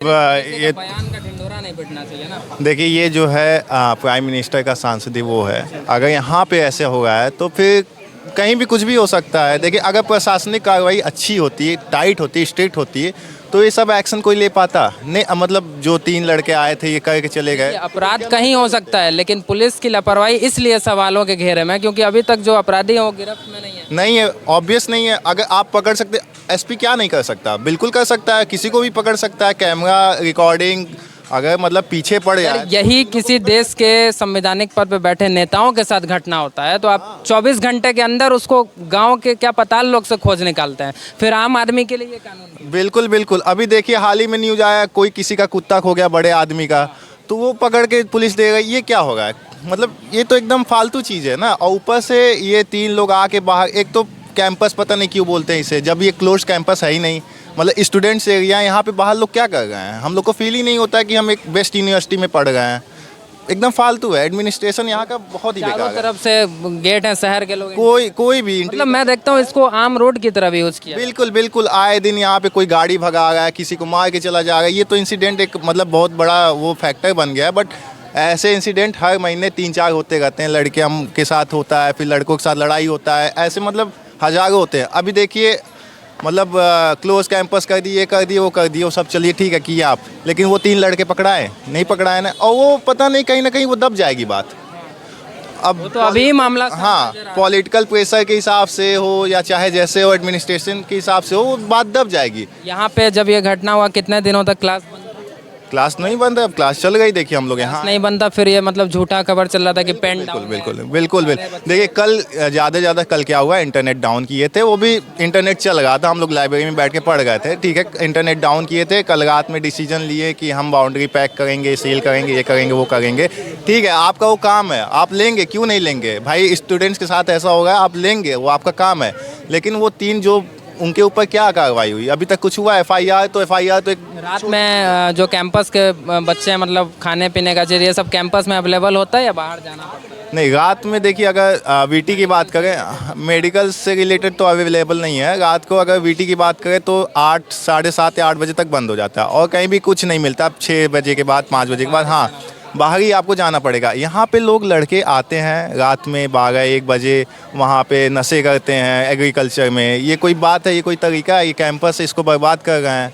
ये बयान का ढिंढोरा नहीं पिटना चाहिए ना। देखिए, ये जो है प्राइम मिनिस्टर का सांसद वो है। अगर यहाँ पे ऐसे हो रहा है तो फिर कहीं भी कुछ भी हो सकता है। देखिए, अगर प्रशासनिक कार्रवाई अच्छी होती है, टाइट होती है, स्ट्रिक्ट होती है, तो ये सब एक्शन कोई ले पाता नहीं। मतलब जो 3 लड़के आए थे ये करके चले ये गए। अपराध कहीं हो सकता है, लेकिन पुलिस की लापरवाही इसलिए सवालों के घेरे में, क्योंकि अभी तक जो अपराधी हैं वो गिरफ्त में नहीं है। नहीं है, ऑब्वियस नहीं है। अगर आप पकड़ सकते, एसपी क्या नहीं कर सकता? बिल्कुल कर सकता है, किसी को भी पकड़ सकता है। कैमरा रिकॉर्डिंग अगर मतलब पीछे पड़ अगर जाए। यही किसी देश के संवैधानिक पद पे बैठे नेताओं के साथ घटना होता है तो आप 24 घंटे के अंदर उसको गांव के क्या पताल लोग से खोज निकालते हैं, फिर आम आदमी के लिए ये कानून। बिल्कुल बिल्कुल। अभी देखिए, हाल ही में न्यूज आया, कोई किसी का कुत्ता खो गया बड़े आदमी का, तो वो पकड़ के पुलिस दे गई। ये क्या होगा? मतलब ये तो एकदम फालतू चीज़ है ना। और ऊपर से ये 3 लोग आके बाहर, एक तो कैंपस पता नहीं क्यों बोलते हैं इसे, जब ये क्लोज कैंपस है ही नहीं। मतलब स्टूडेंट्स एरिया, यहाँ पे बाहर लोग क्या कर रहे हैं? हम लोग को फील ही नहीं होता है कि हम एक बेस्ट यूनिवर्सिटी में पढ़ रहे हैं। एकदम फालतू है। एडमिनिस्ट्रेशन यहाँ का बहुत ही चारों बेकार है। तरफ से गेट हैं, शहर के लोग। कोई भी मतलब मैं देखता हूँ इसको आम रोड की तरह भी यूज किया। बिल्कुल बिल्कुल। आए दिन यहाँ पे कोई गाड़ी भगा रहा है, किसी को मार के चला जा रहा है। ये तो इंसिडेंट एक मतलब बहुत बड़ा वो फैक्टर बन गया है। बट ऐसे इंसिडेंट हर महीने 3-4 होते रहते हैं। लड़के हम के साथ होता है, फिर लड़कों के साथ लड़ाई होता है, ऐसे मतलब हजारों होते हैं। अभी देखिए, मतलब क्लोज कैंपस कर दिए, वो कर दिए, वो सब चलिए ठीक है किया आप, लेकिन वो 3 लड़के पकड़ाए नहीं, पकड़ाए ना। और वो पता नहीं, कहीं ना कहीं वो दब जाएगी बात। अब वो तो अभी मामला हाँ, पॉलिटिकल प्रेशर के हिसाब से हो या चाहे जैसे हो, एडमिनिस्ट्रेशन के हिसाब से हो, वो बात दब जाएगी। यहाँ पे जब ये घटना हुआ कितने दिनों तक क्लास बंद? क्लास नहीं बंद है, अब क्लास चल गई। देखिए, हम लोग यहाँ नहीं बनता, फिर ये मतलब झूठा खबर चल रहा था कि पेन बिल्कुल डाउन बिल्कुल बिल्कुल बिल्कुल। देखिए, कल ज़्यादा से ज़्यादा कल क्या हुआ, इंटरनेट डाउन किए थे। वो भी इंटरनेट चल रहा था, हम लोग लाइब्रेरी में बैठ के पढ़ गए थे, ठीक है। इंटरनेट डाउन किए थे, कल रात में डिसीजन लिए कि हम बाउंड्री पैक करेंगे, सील करेंगे, ये करेंगे, वो करेंगे। ठीक है, आपका वो काम है, आप लेंगे, क्यों नहीं लेंगे भाई? स्टूडेंट्स के साथ ऐसा होगा, आप लेंगे, वो आपका काम है। लेकिन वो 3 जो उनके ऊपर क्या कार्रवाई हुई? अभी तक कुछ हुआ? एफआईआर तो एक रात में जो कैंपस के बच्चे हैं, मतलब खाने पीने का चीज़, ये सब कैंपस में अवेलेबल होता है या बाहर जाना पड़ता है? नहीं, रात में देखिए, अगर वीटी की बात करें, मेडिकल से रिलेटेड तो अवेलेबल नहीं है। रात को अगर वीटी की बात करें तो 8, 7:30 या 8 बजे तक बंद हो जाता है, और कहीं भी कुछ नहीं मिलता। अब 6 बजे के बाद, 5 बजे के बाद हाँ, बाहर ही आपको जाना पड़ेगा। यहाँ पे लोग लड़के आते हैं रात में 12-1 बजे, वहाँ पे नशे करते हैं एग्रीकल्चर में। ये कोई बात है? ये कोई तरीका है? ये कैंपस इसको बर्बाद कर रहे हैं।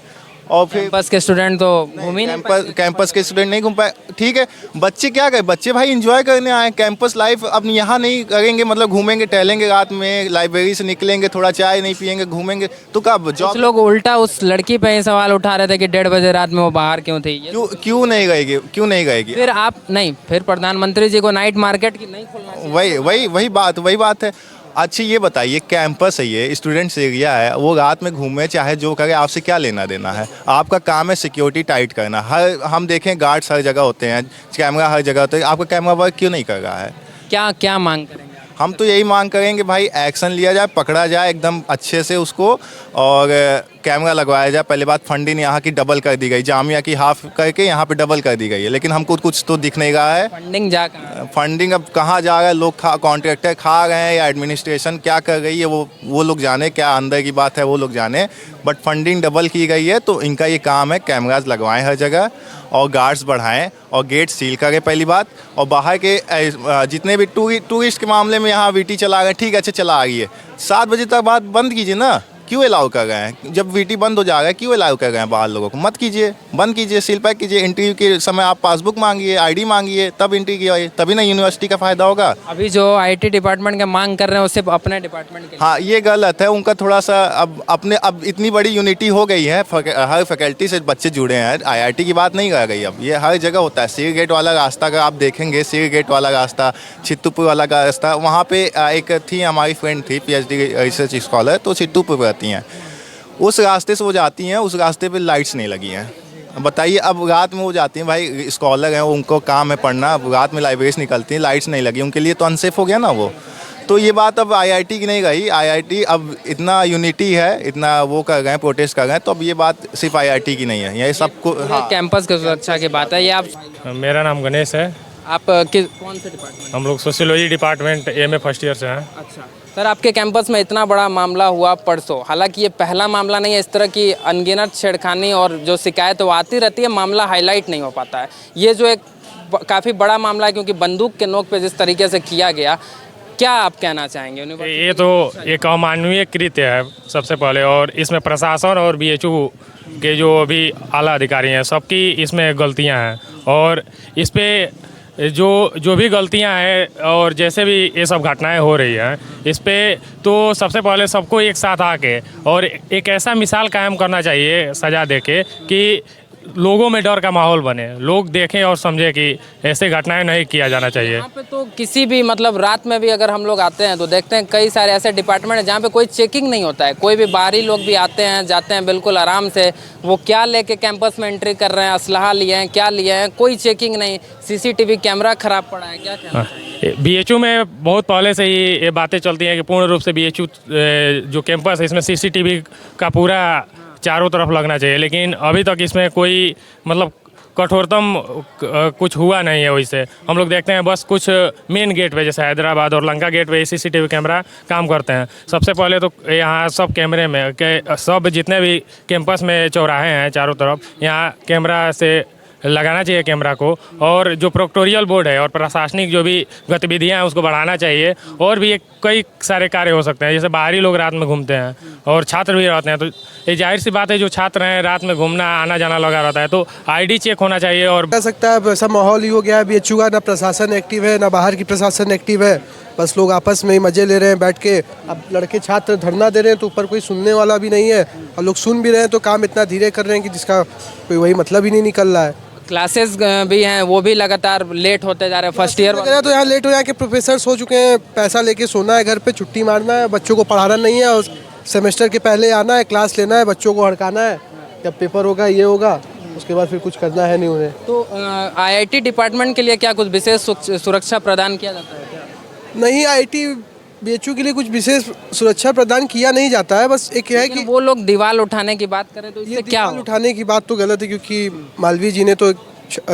और फिर कैंपस के स्टूडेंट तो घूम ही नहीं पाएंगे। कैंपस के स्टूडेंट नहीं घूम पाए, ठीक है। बच्चे क्या करें? बच्चे भाई एंजॉय करने आए कैंपस लाइफ। अब यहाँ नहीं करेंगे, मतलब घूमेंगे, टहलेंगे रात में, लाइब्रेरी से निकलेंगे, थोड़ा चाय नहीं पियेंगे, घूमेंगे, तो कब कुछ जॉब? लोग उल्टा उस लड़की पे ही सवाल उठा रहे थे कि 1:30 बजे रात में वो बाहर क्यों थी। क्यों नहीं गएगी? क्यों नहीं गएगी? फिर आप नहीं, फिर प्रधानमंत्री जी को नाइट मार्केट की नहीं खोलना चाहिए। वही बात है। अच्छा, ये बताइए, कैंपस है, ये स्टूडेंट्स एरिया है, वो रात में घूमे चाहे जो करे, आपसे क्या लेना देना है? आपका काम है सिक्योरिटी टाइट करना। हम देखें, गार्ड्स हर जगह होते हैं, कैमरा हर जगह होते हैं, आपका कैमरा वर्क क्यों नहीं कर रहा है? क्या क्या मांग करेंगे? हम तो यही मांग करेंगे भाई, एक्शन लिया जाए, पकड़ा जाए एकदम अच्छे से उसको, और कैमरा लगवाया जाए। पहले बात, फंडिंग यहाँ की डबल कर दी गई, जामिया की हाफ करके यहाँ पे डबल कर दी गई है, लेकिन हमको कुछ तो दिख नहीं रहा है। फंडिंग जा कहाँ? फंडिंग अब कहाँ जा रहा है? लोग कॉन्ट्रैक्टर खा रहे हैं या एडमिनिस्ट्रेशन क्या कर रही है, वो लोग जाने, क्या अंदर की बात है वो लोग जाने। बट फंडिंग डबल की गई है, तो इनका ये काम है, कैमराज लगवाएं हर जगह, और गार्ड्स बढ़ाएं, और गेट सील करें पहली बात। और बाहर के जितने भी टूरिस्ट के मामले में यहाँ वीटी चला गए, ठीक है, अच्छा चला आ रही है, 7 बजे तक बाद बंद कीजिए ना। क्यों अलाउ कर रहे हैं? जब वीटी बंद हो जा रहा है, क्यों अलाउ कर रहे हैं बाहर लोगों को? मत कीजिए, बंद कीजिए, सील पैक कीजिए। इंटरव्यू के समय आप पासबुक मांगिए, आईडी मांगिए, तब एंट्री कीजिए, तभी ना यूनिवर्सिटी का फायदा होगा। अभी जो आईटी डिपार्टमेंट का मांग कर रहे हैं उससे अपने डिपार्टमेंट के लिए। हाँ, ये गलत है उनका थोड़ा सा। अब इतनी बड़ी यूनिटी हो गई है, हर फैकल्टी से बच्चे जुड़े हैं, आईआईटी की बात नहीं रह गई अब, ये हर जगह होता है। सीर गेट वाला रास्ता का आप देखेंगे, सीर गेट वाला रास्ता, चित्तूपुर वाला का रास्ता, वहाँ पे एक थी हमारी फ्रेंड थी PhD रिसर्च स्कॉलर, तो चित्तूपुर रहती हैं, उस रास्ते से वो जाती हैं, उस रास्ते पे लाइट्स नहीं लगी हैं। बताइए, अब रात में वो जाती हैं, भाई स्कॉलर हैं, उनको काम है पढ़ना, अब रात में लाइब्रेरी से निकलती हैं, लाइट्स नहीं लगी, उनके लिए तो अनसेफ हो गया ना वो। तो ये बात अब आईआईटी की नहीं रही। आईआईटी अब इतना यूनिटी है, इतना वो कर रहे हैं, प्रोटेस्ट कर रहे हैं, तो अब ये बात सिर्फ आईआईटी की नहीं है, ये सबको। हाँ, कैंपस की सुरक्षा की बात है ये। आप मेरा नाम गणेश है। आप कौन से डिपार्टमेंट? हम लोग sociology department MA first year से हैं। अच्छा सर, आपके कैंपस में इतना बड़ा मामला हुआ परसों, हालांकि ये पहला मामला नहीं है, इस तरह की अनगिनत छेड़खानी और जो शिकायत वो आती रहती है, मामला हाईलाइट नहीं हो पाता है। ये जो एक काफ़ी बड़ा मामला है, क्योंकि बंदूक के नोक पे जिस तरीके से किया गया, क्या आप कहना चाहेंगे? ये तो एक अमानवीय कृत्य है सबसे पहले, और इसमें प्रशासन और बीएचयू के जो अभी आला अधिकारी हैं सबकी इसमें गलतियां हैं, और इस पे जो भी गलतियां हैं और जैसे भी ये सब घटनाएं हो रही हैं इस पे तो सबसे पहले सबको एक साथ आके और एक ऐसा मिसाल कायम करना चाहिए सजा देके कि लोगों में डर का माहौल बने, लोग देखें और समझें कि ऐसे घटनाएं नहीं किया जाना चाहिए। यहाँ पे तो किसी भी मतलब रात में भी अगर हम लोग आते हैं तो देखते हैं कई सारे ऐसे डिपार्टमेंट हैं जहाँ पे कोई चेकिंग नहीं होता है, कोई भी बाहरी लोग भी आते हैं जाते हैं बिल्कुल आराम से, वो क्या लेके कैंपस में एंट्री कर रहे हैं, असलहा लिए हैं, क्या लिए हैं, कोई चेकिंग नहीं, सीसीटीवी कैमरा खराब पड़ा है, क्या कहना चाहिए? बीएचयू में बहुत पहले से ही ये बातें चलती हैं कि पूर्ण रूप से बीएचयू जो कैंपस है इसमें सीसीटीवी का पूरा चारों तरफ लगना चाहिए, लेकिन अभी तक इसमें कोई मतलब कठोरतम कुछ हुआ नहीं है। वैसे हम लोग देखते हैं बस कुछ मेन गेट पे जैसे हैदराबाद और लंका गेट पे सीसीटीवी कैमरा काम करते हैं। सबसे पहले तो यहाँ सब कैमरे में सब जितने भी कैंपस में चौराहे हैं चारों तरफ यहाँ कैमरा से लगाना चाहिए कैमरा को, और जो प्रोक्टोरियल बोर्ड है और प्रशासनिक जो भी गतिविधियां हैं उसको बढ़ाना चाहिए। और भी कई सारे कार्य हो सकते हैं, जैसे बाहरी लोग रात में घूमते हैं और छात्र भी रहते हैं, तो ये जाहिर सी बात है जो छात्र हैं रात में घूमना आना जाना लगा रहता है, तो आईडी चेक होना चाहिए। और कह सकता है ऐसा माहौल ही हो गया है बीएचयू का, ना प्रशासन एक्टिव है ना बाहर की प्रशासन एक्टिव है, बस लोग आपस में ही मजे ले रहे हैं बैठ के। अब लड़के छात्र धरना दे रहे हैं तो ऊपर कोई सुनने वाला भी नहीं है, और लोग सुन भी रहे हैं तो काम इतना धीरे कर रहे हैं कि जिसका कोई वही मतलब ही नहीं निकल रहा है। क्लासेस भी हैं वो भी लगातार लेट होते जा रहे हैं, फर्स्ट ईयर वगैरह तो यहाँ लेट हो जाके प्रोफेसर हो चुके हैं, पैसा लेके सोना है घर पे, छुट्टी मारना है, बच्चों को पढ़ाना नहीं है, और सेमेस्टर के पहले आना है, क्लास लेना है, बच्चों को हड़काना है, जब पेपर होगा ये होगा, उसके बाद फिर कुछ करना है नहीं उन्हें। तो आईआईटी डिपार्टमेंट के लिए क्या कुछ विशेष सुरक्षा प्रदान किया जाता है क्या? नहीं, आईआईटी बीएचयू के लिए कुछ विशेष सुरक्षा प्रदान किया नहीं जाता है, बस एक है कि वो लोग दीवार उठाने की बात करें तो इससे क्या दीवार उठाने की बात तो गलत है, क्योंकि मालवीय जी ने तो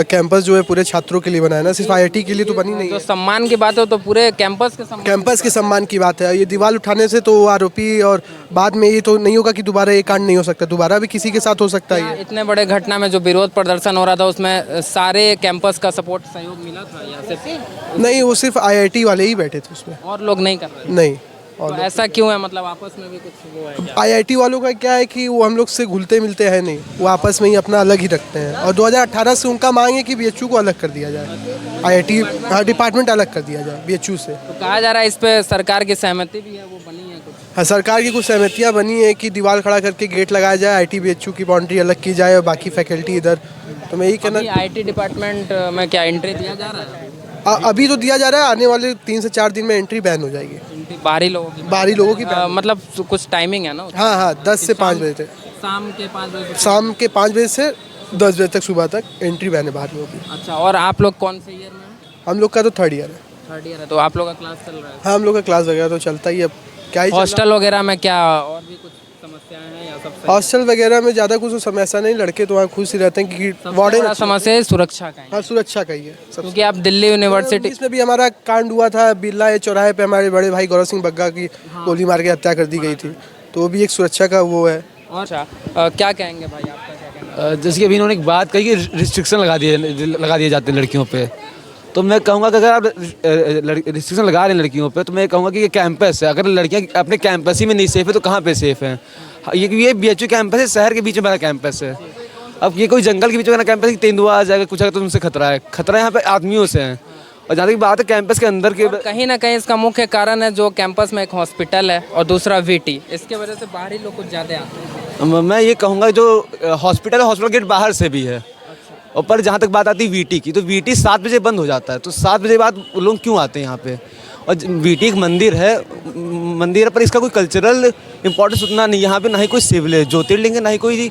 कैंपस जो है पूरे छात्रों के लिए बनाया ना, सिर्फ आईआईटी के लिए तो बनी नहीं जो है। सम्मान की बात हो तो पूरे कैंपस के सम्मान की बात है। ये दीवार उठाने से तो आरोपी और बाद में ये तो नहीं होगा कि दोबारा ये कांड नहीं हो सकता, दोबारा भी किसी के साथ हो सकता है। इतने बड़े घटना में जो विरोध प्रदर्शन हो रहा था उसमें सारे कैंपस का सपोर्ट सहयोग मिला था या सिर्फ? नहीं, वो सिर्फ आईआईटी वाले ही बैठे थे उसमें, और लोग नहीं कर रहे? नहीं। तो ऐसा क्यों है, मतलब आपस में भी कुछ वो है क्या? आईआईटी वालों का क्या है कि वो हम लोग से घुलते मिलते हैं नहीं, वो आपस में ही अपना अलग ही रखते हैं, और 2018 से उनका मांग है कि बीएचयू को अलग कर दिया जाए, आईआईटी डिपार्टमेंट अलग कर दिया जाए बीएचयू से। तो कहा जा रहा है इस पे सरकार की सहमति भी है, वो बनी है कुछ? हाँ, सरकार की कुछ सहमतियाँ बनी है कि दीवार खड़ा करके गेट लगाया जाए, आईटी बीएचयू की बाउंड्री अलग की जाए और बाकी फैकल्टी इधर। तो मैं यही कहना, आईटी डिपार्टमेंट में क्या एंट्री दिया जा रहा है? अभी तो दिया जा रहा है, आने वाले 3 से 4 दिन में एंट्री बैन हो जाएगी बाहरी लोगों की मतलब कुछ टाइमिंग है ना? हाँ, 10 से 5 बजे तक, शाम के 5 बजे शाम के 5 बजे से 10 बजे तक सुबह तक एंट्री बैन है बाहर लोगों की। अच्छा, और आप लोग कौन से ईयर में हैं? हम लोग का तो 3rd ईयर है। 3rd ईयर है, तो आप लोग का क्लास चल रहा है? हाँ, हम लोग का क्लास वगैरह तो चलता ही है, अब क्या ही हॉस्टल वगैरह में क्या और भी कुछ समस्याएं हैं या सब सही? हॉस्टल वगैरह में ज़्यादा कुछ समस्या नहीं, लड़के तो वहाँ खुश ही रहते हैं क्योंकि वार्डन समस्या है सुरक्षा का ही। हाँ, सुरक्षा का ही है सब। क्योंकि आप दिल्ली यूनिवर्सिटी इसमें भी हमारा कांड हुआ था, बिरला चौराहे पे हमारे बड़े भाई गौरव सिंह बग्गा की गोली मार के हत्या कर दी गई थी, तो वो भी एक सुरक्षा का वो है। अच्छा, क्या कहेंगे भाई, आपका क्या कहना? जैसे कि अभी इन्होंने एक बात कही कि रिस्ट्रिक्शन लगा दिए जाते हैं लड़कियों पे, तो मैं कहूँगा कि अगर आप रिस्ट्रिक्शन लगा रहे हैं लड़कियों पे, तो मैं कहूँगा कि ये कैंपस है, अगर लड़कियाँ अपने कैंपस ही में नहीं सेफ है तो कहाँ पे सेफ हैं? ये बीएचयू कैंपस है, शहर के बीच में बड़ा कैंपस है। अब ये कोई जंगल के बीच में बना कैंपस है, तेंदुआ आ जाएगा कुछ अगर तो उनसे खतरा है यहाँ पे आदमियों से है। और जहाँ तक बात है कैंपस के अंदर के, कहीं ना कहीं इसका मुख्य कारण है जो कैंपस में एक हॉस्पिटल है और दूसरा वीटी, इसके वजह से बाहरी लोग कुछ ज़्यादा आते हैं। मैं ये कहूँगा जो हॉस्पिटल है, हॉस्पिटल गेट बाहर से भी है, और पर जहाँ तक बात आती है वीटी की, तो वीटी 7 बजे बंद हो जाता है, तो 7 बजे बाद लोग क्यों आते हैं यहाँ पे? और वीटी एक मंदिर है पर इसका कोई कल्चरल इंपॉर्टेंस उतना नहीं, यहाँ पे ना ही कोई शिवलिंग ज्योतिर्लिंग है, ना ही कोई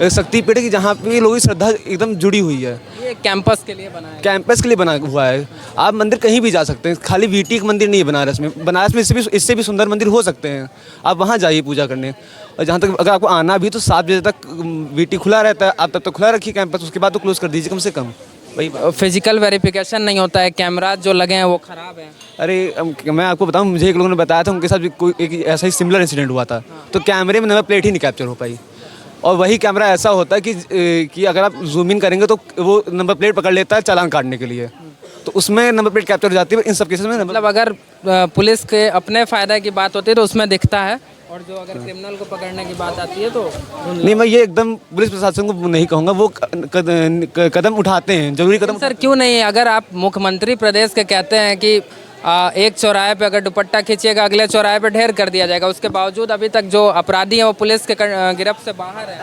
शक्तिपीठ है कि जहाँ पे लोगों की श्रद्धा एकदम जुड़ी हुई है। ये कैंपस के लिए बना है, कैंपस के लिए बना हुआ है। आप मंदिर कहीं भी जा सकते हैं, खाली वीटी एक मंदिर नहीं है बनारस में। बनारस में इससे भी सुंदर मंदिर हो सकते हैं, आप वहाँ जाइए पूजा करने। और जहाँ तक अगर आपको आना भी तो 7 बजे तक वीटी खुला रहता है, आप तब तक खुला रखिए कैंपस, उसके बाद तो क्लोज कर दीजिए कम से कम। वही बात। फिजिकल वेरिफिकेशन नहीं होता है, कैमराज जो लगे हैं वो ख़राब हैं। अरे मैं आपको बताऊं, मुझे एक लोगों ने बताया था उनके साथ भी कोई एक ऐसा ही सिमिलर इंसिडेंट हुआ था। तो कैमरे में नंबर प्लेट ही नहीं कैप्चर हो पाई, और वही कैमरा ऐसा होता है कि अगर आप जूम इन करेंगे तो वो नंबर प्लेट पकड़ लेता है चालान काटने के लिए, तो उसमें नंबर प्लेट कैप्चर हो जाती है। इन सब केसेस में मतलब अगर पुलिस के अपने फ़ायदा की बात होती है तो उसमें दिखता है, और जो अगर क्रिमिनल को पकड़ने की बात आती है तो नहीं, मैं ये एकदम पुलिस प्रशासन को नहीं कहूँगा, वो कदम उठाते हैं, जरूरी कदम। सर क्यों नहीं? अगर आप मुख्यमंत्री प्रदेश के कहते हैं कि एक चौराहे पे अगर दुपट्टा खींचिएगा अगले चौराहे पे ढेर कर दिया जाएगा, उसके बावजूद अभी तक जो अपराधी हैं वो पुलिस के गिरफ्त से बाहर है।